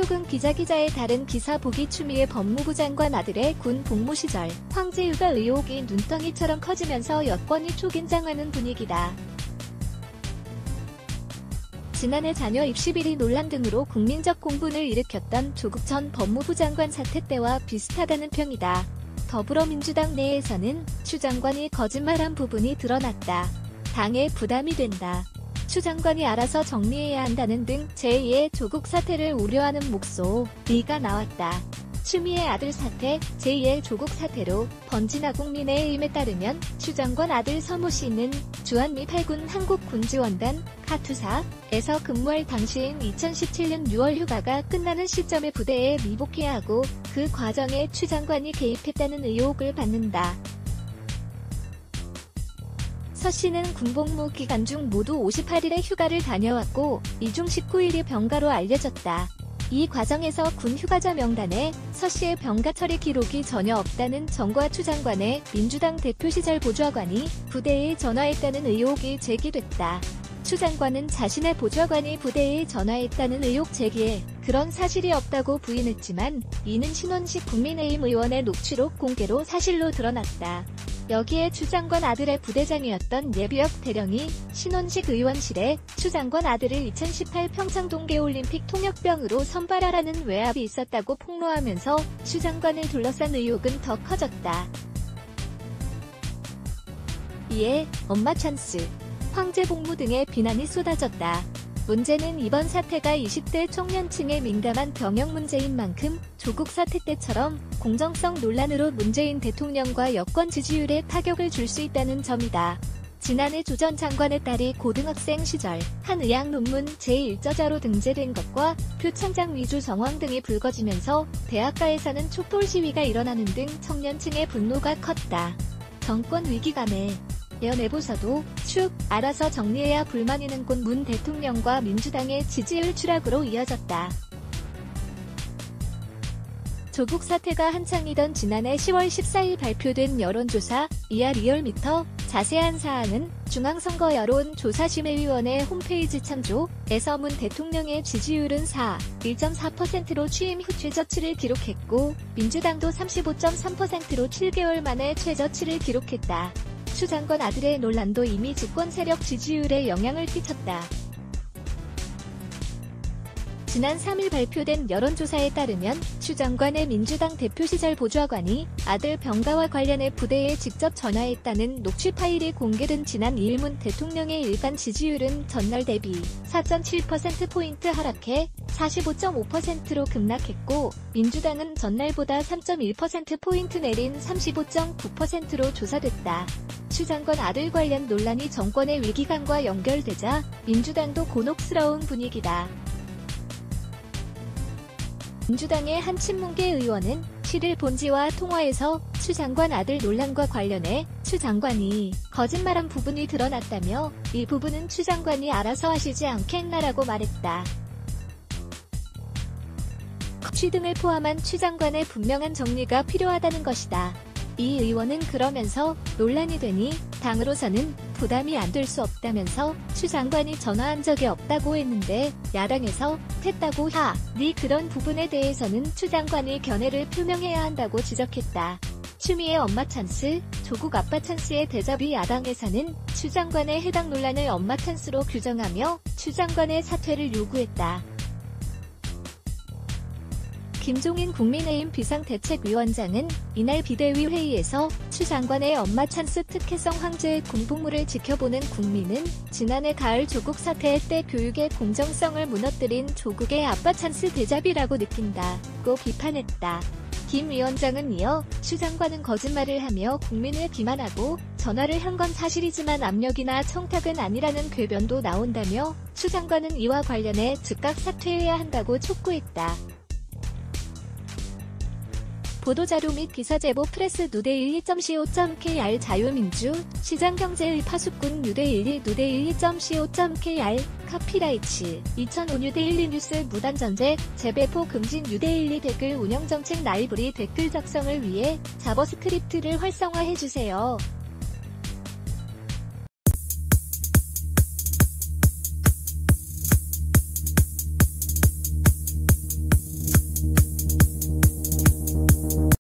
박효근 기자의 다른 기사 보기. 추미애 법무부 장관 아들의 군 복무 시절 황제 육아 의혹이 눈덩이처럼 커지면서 여권이 초긴장하는 분위기다. 지난해 자녀 입시 비리 논란 등으로 국민적 공분을 일으켰던 조국 전 법무부 장관 사태 때와 비슷하다는 평이다. 더불어민주당 내에서는 추 장관이 거짓말한 부분이 드러났다. 당에 부담이 된다. 추 장관이 알아서 정리해야 한다는 등 제2의 조국 사태를 우려하는 목소리가 나왔다. 추미애 아들 사태, 제2의 조국 사태로 번지나 국민의힘에 따르면 추 장관 아들 서모 씨는 주한미 8군 한국군지원단 카투사에서 근무할 당시인 2017년 6월 휴가가 끝나는 시점에 부대에 미복해야 하고 그 과정에 추 장관이 개입했다는 의혹을 받는다. 서 씨는 군복무 기간 중 모두 58일의 휴가를 다녀왔고 이 중 19일이 병가로 알려졌다. 이 과정에서 군 휴가자 명단에 서 씨의 병가 처리 기록이 전혀 없다는 정과 추 장관의 민주당 대표 시절 보좌관이 부대에 전화했다는 의혹이 제기됐다. 추 장관은 자신의 보좌관이 부대에 전화했다는 의혹 제기에 그런 사실이 없다고 부인했지만 이는 신원식 국민의힘 의원의 녹취록 공개로 사실로 드러났다. 여기에 추 장관 아들의 부대장이었던 예비역 대령이 신원식 의원실에 추 장관 아들을 2018 평창 동계올림픽 통역병으로 선발하라는 외압이 있었다고 폭로하면서 추 장관을 둘러싼 의혹은 더 커졌다. 이에 엄마 찬스, 황제 복무 등의 비난이 쏟아졌다. 문제는 이번 사태가 20대 청년층에 민감한 병역 문제인 만큼 조국 사태 때처럼 공정성 논란으로 문재인 대통령과 여권 지지율에 타격을 줄 수 있다는 점이다. 지난해 조 전 장관의 딸이 고등학생 시절 한 의학 논문 제1저자로 등재된 것과 표창장 위조 정황 등이 불거지면서 대학가에서는 촛불 시위가 일어나는 등 청년층의 분노가 컸다. 정권 위기감에 내부서도 축 알아서 정리해야 불만이는 곳 문 대통령과 민주당의 지지율 추락으로 이어졌다. 조국 사태가 한창이던 지난해 10월 14일 발표된 여론조사 이하 리얼미터 자세한 사항은 중앙선거여론조사심의위원회 홈페이지 참조에서 문 대통령의 지지율은 1.4%로 취임 후 최저치를 기록했고 민주당도 35.3%로 7개월 만에 최저치를 기록했다. 추 장관 아들의 논란도 이미 집권 세력 지지율에 영향을 끼쳤다. 지난 3일 발표된 여론조사에 따르면 추 장관의 민주당 대표 시절 보좌관이 아들 병가와 관련해 부대에 직접 전화했다는 녹취 파일이 공개된 지난 2일 문 대통령의 일간 지지율은 전날 대비 4.7%포인트 하락해 45.5%로 급락했고 민주당은 전날보다 3.1%포인트 내린 35.9%로 조사됐다. 추 장관 아들 관련 논란이 정권의 위기감과 연결되자 민주당도 곤혹스러운 분위기다. 민주당의 한 친문계 의원은 7일 본지와 통화에서 추 장관 아들 논란과 관련해 추 장관이 거짓말한 부분이 드러났다며 이 부분은 추 장관이 알아서 하시지 않겠나라고 말했다. 취 등을 포함한 추 장관의 분명한 정리가 필요하다는 것이다. 이 의원은 그러면서 논란이 되니 당으로서는 부담이 안 될 수 없다면서 추 장관이 전화한 적이 없다고 했는데 야당에서 했다고 하니 그런 부분에 대해서는 추 장관이 견해를 표명해야 한다고 지적했다. 추미애 엄마 찬스, 조국 아빠 찬스의 대접이 야당에서는 추 장관의 해당 논란을 엄마 찬스로 규정하며 추 장관의 사퇴를 요구했다. 김종인 국민의힘 비상대책위원장은 이날 비대위 회의에서 추 장관의 엄마 찬스 특혜성 황제의 군복무를 지켜보는 국민은 지난해 가을 조국 사태 때 교육의 공정성을 무너뜨린 조국의 아빠 찬스 대접이라고 느낀다고 비판했다. 김 위원장은 이어 추 장관은 거짓말을 하며 국민을 기만하고 전화를 한 건 사실이지만 압력이나 청탁은 아니라는 궤변도 나온다며 추 장관은 이와 관련해 즉각 사퇴해야 한다고 촉구했다. 보도자료 및 기사제보 프레스 누대12.co.kr 자유민주, 시장경제의 파수꾼 누대12 누대12.co.kr 카피라이츠, 2005 뉴데일리 뉴스 무단전제, 재배포 금지 뉴데일리 댓글 운영정책 라이브러리 댓글 작성을 위해 자버스크립트를 활성화해주세요.